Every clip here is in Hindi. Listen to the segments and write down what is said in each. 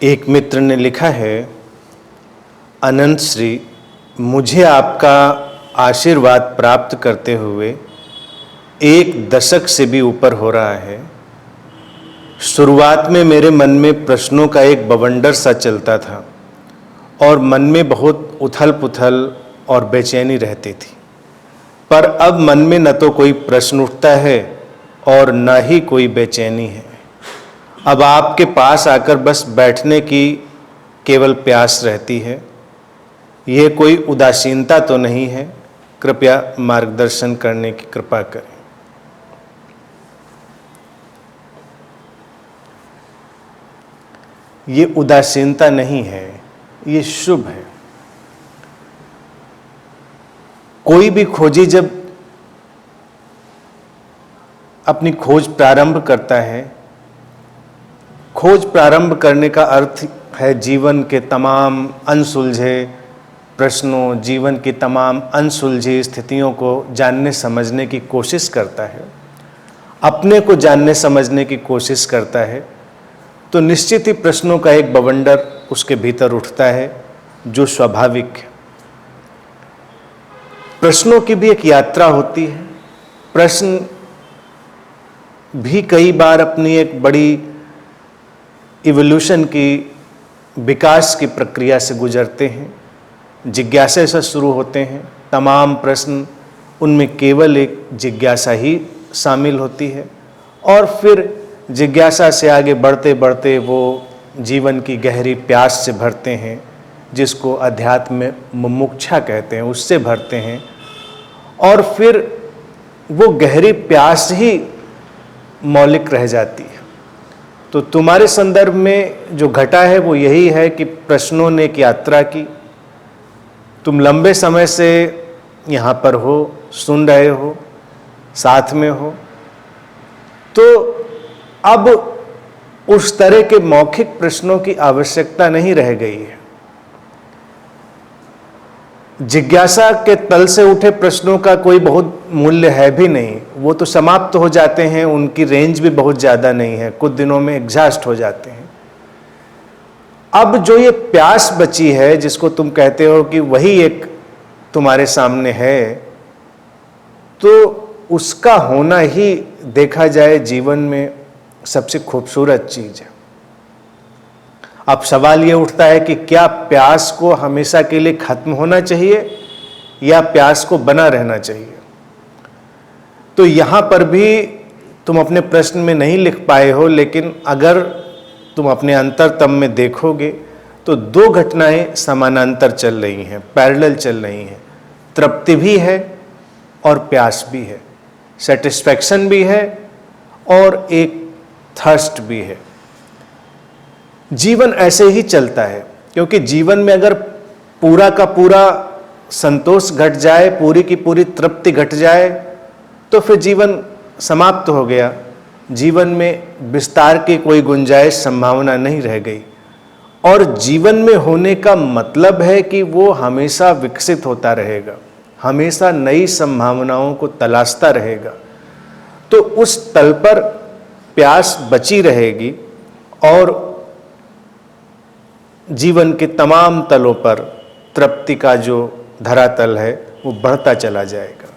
एक मित्र ने लिखा है, अनंत श्री, मुझे आपका आशीर्वाद प्राप्त करते हुए 1 दशक से भी ऊपर हो रहा है। शुरुआत में मेरे मन में प्रश्नों का एक बवंडर सा चलता था और मन में बहुत उथल पुथल और बेचैनी रहती थी, पर अब मन में न तो कोई प्रश्न उठता है और न ही कोई बेचैनी है। अब आपके पास आकर बस बैठने की केवल प्यास रहती है। ये कोई उदासीनता तो नहीं है? कृपया मार्गदर्शन करने की कृपा करें। ये उदासीनता नहीं है, ये शुभ है। कोई भी खोजी जब अपनी खोज प्रारंभ करता है, खोज प्रारंभ करने का अर्थ है जीवन के तमाम अनसुलझे प्रश्नों, जीवन की तमाम अनसुलझी स्थितियों को जानने समझने की कोशिश करता है, अपने को जानने समझने की कोशिश करता है, तो निश्चित ही प्रश्नों का एक बवंडर उसके भीतर उठता है, जो स्वाभाविक है। प्रश्नों की भी एक यात्रा होती है। प्रश्न भी कई बार अपनी एक बड़ी इवोल्यूशन की, विकास की प्रक्रिया से गुजरते हैं। जिज्ञासा से शुरू होते हैं तमाम प्रश्न, उनमें केवल एक जिज्ञासा ही शामिल होती है और फिर जिज्ञासा से आगे बढ़ते बढ़ते वो जीवन की गहरी प्यास से भरते हैं, जिसको अध्यात्म में मुमुक्षा कहते हैं, उससे भरते हैं और फिर वो गहरी प्यास ही मौलिक रह जाती है। तो तुम्हारे संदर्भ में जो घटा है वो यही है कि प्रश्नों ने एक यात्रा की। तुम लंबे समय से यहाँ पर हो, सुन रहे हो, साथ में हो, तो अब उस तरह के मौखिक प्रश्नों की आवश्यकता नहीं रह गई है। जिज्ञासा के तल से उठे प्रश्नों का कोई बहुत मूल्य है भी नहीं, वो तो समाप्त हो जाते हैं, उनकी रेंज भी बहुत ज़्यादा नहीं है, कुछ दिनों में एग्जॉस्ट हो जाते हैं। अब जो ये प्यास बची है, जिसको तुम कहते हो कि वही एक तुम्हारे सामने है, तो उसका होना ही देखा जाए जीवन में सबसे खूबसूरत चीज़ है। अब सवाल ये उठता है कि क्या प्यास को हमेशा के लिए खत्म होना चाहिए या प्यास को बना रहना चाहिए? तो यहाँ पर भी तुम अपने प्रश्न में नहीं लिख पाए हो, लेकिन अगर तुम अपने अंतरतम में देखोगे तो 2 घटनाएं समानांतर चल रही हैं, पैरेलल चल रही हैं। तृप्ति भी है और प्यास भी है, सेटिस्फैक्शन भी है और एक थर्स्ट भी है। जीवन ऐसे ही चलता है, क्योंकि जीवन में अगर पूरा का पूरा संतोष घट जाए, पूरी की पूरी तृप्ति घट जाए, तो फिर जीवन समाप्त हो गया। जीवन में विस्तार की कोई गुंजाइश, संभावना नहीं रह गई। और जीवन में होने का मतलब है कि वो हमेशा विकसित होता रहेगा, हमेशा नई संभावनाओं को तलाशता रहेगा। तो उस तल पर प्यास बची रहेगी और जीवन के तमाम तलों पर तृप्ति का जो धरातल है वो बढ़ता चला जाएगा।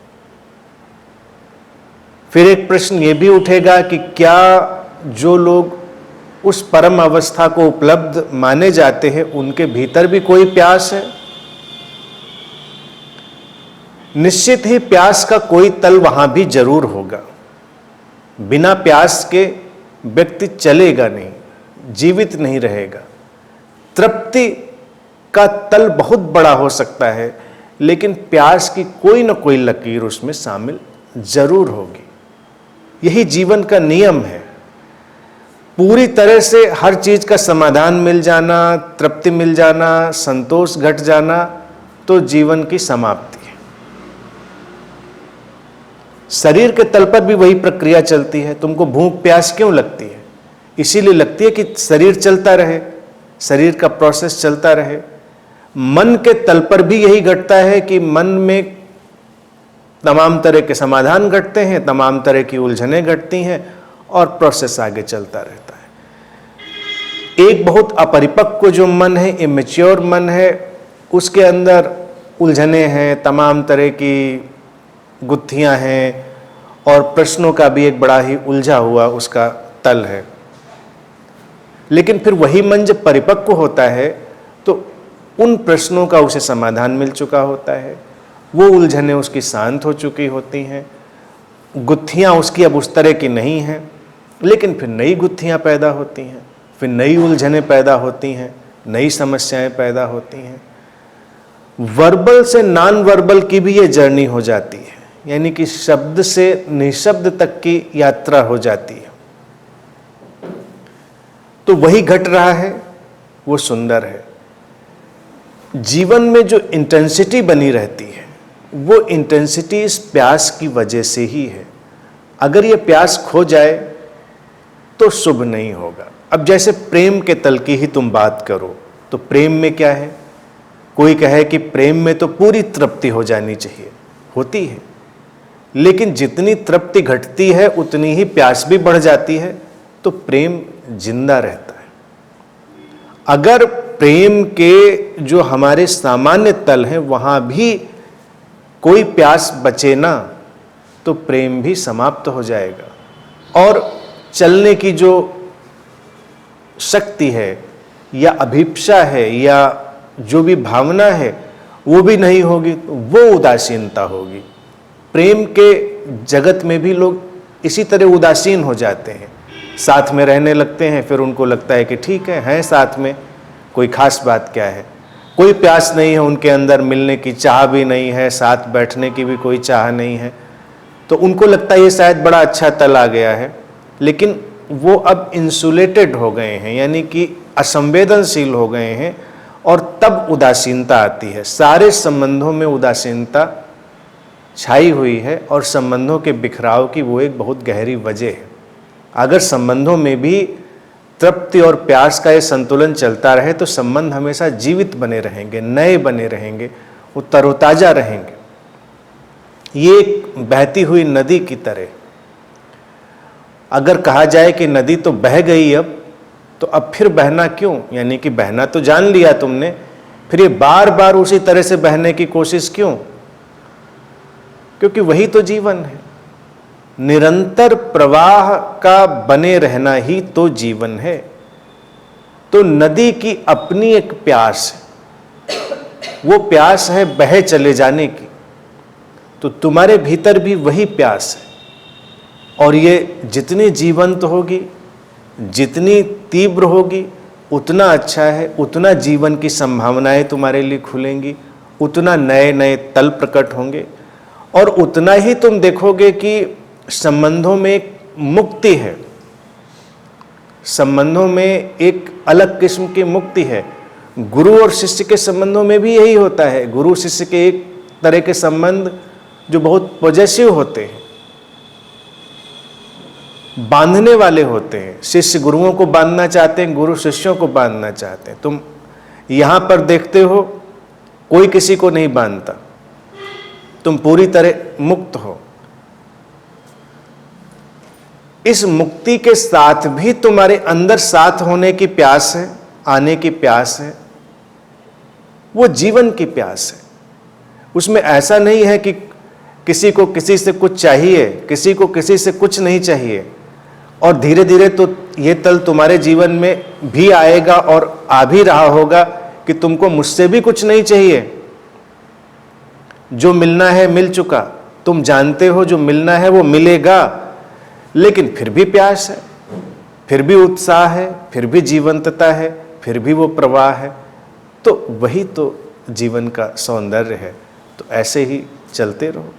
फिर एक प्रश्न ये भी उठेगा कि क्या जो लोग उस परम अवस्था को उपलब्ध माने जाते हैं, उनके भीतर भी कोई प्यास है? निश्चित ही प्यास का कोई तल वहां भी जरूर होगा। बिना प्यास के व्यक्ति चलेगा नहीं, जीवित नहीं रहेगा। तृप्ति का तल बहुत बड़ा हो सकता है, लेकिन प्यास की कोई न कोई लकीर उसमें शामिल जरूर होगी। यही जीवन का नियम है। पूरी तरह से हर चीज का समाधान मिल जाना, तृप्ति मिल जाना, संतोष घट जाना, तो जीवन की समाप्ति है। शरीर के तल पर भी वही प्रक्रिया चलती है। तुमको भूख प्यास क्यों लगती है? इसीलिए लगती है कि शरीर चलता रहे, शरीर का प्रोसेस चलता रहे। मन के तल पर भी यही घटता है कि मन में तमाम तरह के समाधान घटते हैं, तमाम तरह की उलझनें घटती हैं और प्रोसेस आगे चलता रहता है। एक बहुत अपरिपक्व जो मन है, इमेच्योर मन है, उसके अंदर उलझने हैं, तमाम तरह की गुत्थियां हैं और प्रश्नों का भी एक बड़ा ही उलझा हुआ उसका तल है। लेकिन फिर वही मन जब परिपक्व होता है तो उन प्रश्नों का उसे समाधान मिल चुका होता है, वो उलझने उसकी शांत हो चुकी होती हैं, गुत्थियां उसकी अब उस तरह की नहीं हैं, लेकिन फिर नई गुत्थियां पैदा होती हैं, फिर नई उलझनें पैदा होती हैं, नई समस्याएं पैदा होती हैं। वर्बल से नॉन वर्बल की भी ये जर्नी हो जाती है, यानी कि शब्द से निशब्द तक की यात्रा हो जाती है। तो वही घट रहा है, वो सुंदर है। जीवन में जो इंटेंसिटी बनी रहती है, वो इंटेंसिटी इस प्यास की वजह से ही है। अगर ये प्यास खो जाए तो शुभ नहीं होगा। अब जैसे प्रेम के तल की ही तुम बात करो, तो प्रेम में क्या है? कोई कहे कि प्रेम में तो पूरी तृप्ति हो जानी चाहिए, होती है, लेकिन जितनी तृप्ति घटती है उतनी ही प्यास भी बढ़ जाती है, तो प्रेम जिंदा रहता है। अगर प्रेम के जो हमारे सामान्य तल हैं वहां भी कोई प्यास बचे ना, तो प्रेम भी समाप्त हो जाएगा और चलने की जो शक्ति है या अभिप्सा है या जो भी भावना है वो भी नहीं होगी, तो वो उदासीनता होगी। प्रेम के जगत में भी लोग इसी तरह उदासीन हो जाते हैं, साथ में रहने लगते हैं, फिर उनको लगता है कि ठीक है, हैं साथ में, कोई खास बात क्या है, कोई प्यास नहीं है उनके अंदर, मिलने की चाह भी नहीं है, साथ बैठने की भी कोई चाह नहीं है, तो उनको लगता है ये शायद बड़ा अच्छा तल आ गया है। लेकिन वो अब इंसुलेटेड हो गए हैं, यानी कि असंवेदनशील हो गए हैं, और तब उदासीनता आती है। सारे संबंधों में उदासीनता छाई हुई है और संबंधों के बिखराव की वो एक बहुत गहरी वजह है। अगर संबंधों में भी तृप्ति और प्यास का ये संतुलन चलता रहे तो संबंध हमेशा जीवित बने रहेंगे, नए बने रहेंगे, वो तरोताजा रहेंगे। ये एक बहती हुई नदी की तरह। अगर कहा जाए कि नदी तो बह गई अब, तो अब फिर बहना क्यों? यानी कि बहना तो जान लिया तुमने, फिर ये बार बार उसी तरह से बहने की कोशिश क्यों? क्योंकि वही तो जीवन है। निरंतर प्रवाह का बने रहना ही तो जीवन है। तो नदी की अपनी एक प्यास है, वो प्यास है बहे चले जाने की। तो तुम्हारे भीतर भी वही प्यास है, और ये जितनी जीवंत होगी, जितनी तीव्र होगी, उतना अच्छा है, उतना जीवन की संभावनाएं तुम्हारे लिए खुलेंगी, उतना नए नए तल प्रकट होंगे, और उतना ही तुम देखोगे कि संबंधों में एक मुक्ति है, संबंधों में एक अलग किस्म की मुक्ति है। गुरु और शिष्य के संबंधों में भी यही होता है। गुरु शिष्य के एक तरह के संबंध जो बहुत पॉजिटिव होते हैं, बांधने वाले होते हैं। शिष्य गुरुओं को बांधना चाहते हैं, गुरु शिष्यों को बांधना चाहते हैं। तुम यहां पर देखते हो कोई किसी को नहीं बांधता, तुम पूरी तरह मुक्त हो। इस मुक्ति के साथ भी तुम्हारे अंदर साथ होने की प्यास है, आने की प्यास है, वो जीवन की प्यास है। उसमें ऐसा नहीं है कि किसी को किसी से कुछ चाहिए, किसी को किसी से कुछ नहीं चाहिए, और धीरे धीरे तो ये तल तुम्हारे जीवन में भी आएगा और आ भी रहा होगा कि तुमको मुझसे भी कुछ नहीं चाहिए, जो मिलना है मिल चुका, तुम जानते हो जो मिलना है वो मिलेगा, लेकिन फिर भी प्यास है, फिर भी उत्साह है, फिर भी जीवंतता है, फिर भी वो प्रवाह है। तो वही तो जीवन का सौंदर्य है। तो ऐसे ही चलते रहो।